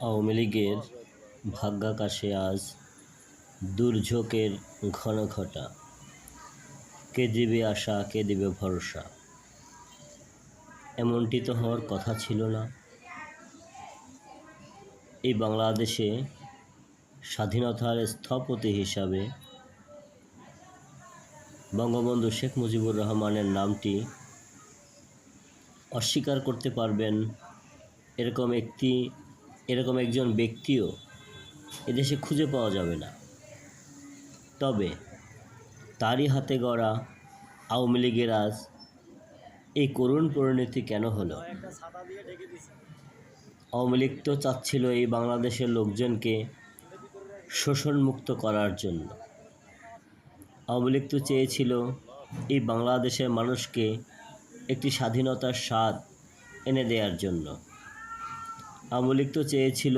আওয়ামী লীগের ভাগ্যাকাশে আজ দুর্যোগের ঘনঘটা। কে দিবে আশা, কে দিবে ভরসা? এমনটি তো হওয়ার কথা ছিল না। এই বাংলাদেশে স্বাধীনতার স্থপতি হিসাবে বঙ্গবন্ধু শেখ মুজিবুর রহমানের নামটি অস্বীকার করতে পারবেন এরকম একজন ব্যক্তিও এদেশে খুঁজে পাওয়া যাবে না। তবে তারই হাতে গড়া আওয়ামী লীগের আজ এই করুণ পরিণতি কেন হলো? আওয়ামী লীগ তো চাচ্ছিল এই বাংলাদেশের লোকজনকে শোষণমুক্ত করার জন্য। আওয়ামী লীগ তো চেয়েছিল এই বাংলাদেশের মানুষকে একটি স্বাধীনতার স্বাদ এনে দেওয়ার জন্য। আওয়ামী লীগ তো চেয়েছিল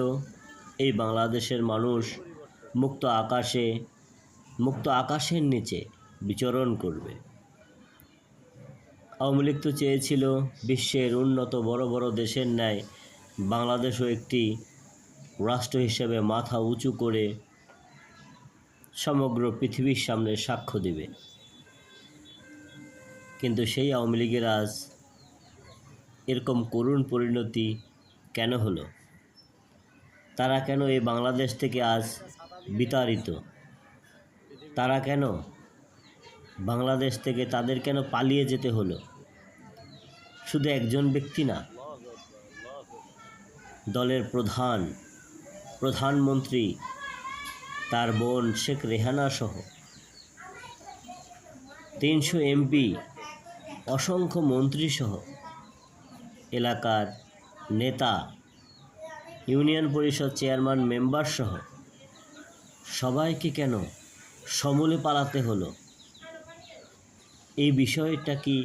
এই বাংলাদেশের মানুষ মুক্ত আকাশের নিচে বিচরণ করবে। আওয়ামী লীগ তো চেয়েছিল বিশ্বের উন্নত বড় বড় দেশের ন্যায় বাংলাদেশও একটি রাষ্ট্র হিসেবে মাথা উঁচু করে সমগ্র পৃথিবীর সামনে সাক্ষ্য দেবে। কিন্তু সেই আওয়ামী লীগের আজ এরকম করুণ পরিণতি কেন হলো? তারা কেন এই বাংলাদেশ থেকে আজ বিতাড়িত? তারা কেন বাংলাদেশ থেকে তাদের কেন পালিয়ে যেতে হলো? শুধু একজন ব্যক্তি না, দলের প্রধানমন্ত্রী, তার বোন শেখ রেহানা সহ 300 এমপি, অসংখ্য মন্ত্রী সহ এলাকার নেতা, ইউনিয়ন পরিষদ চেয়ারম্যান, মেম্বার সহ সবাইকে কেন সমূলে পালাতে হলো? এই বিষয়টা কি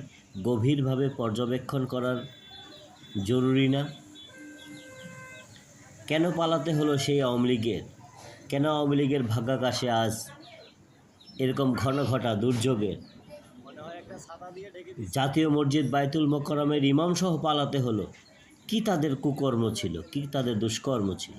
গভীরভাবে পর্যবেক্ষণ করার জরুরি না? কেন পালাতে হলো সেই আওয়ামী লীগের? কেন আওয়ামী লীগের ভাগ্যাকাশে আজ এরকম ঘটা দুর্যোগের? জাতীয় মসজিদ বাইতুল মোকাররমের ইমাম সহ পালাতে হলো। কি তাদের কুকর্ম ছিল? কি তাদের দুষ্কর্ম ছিল?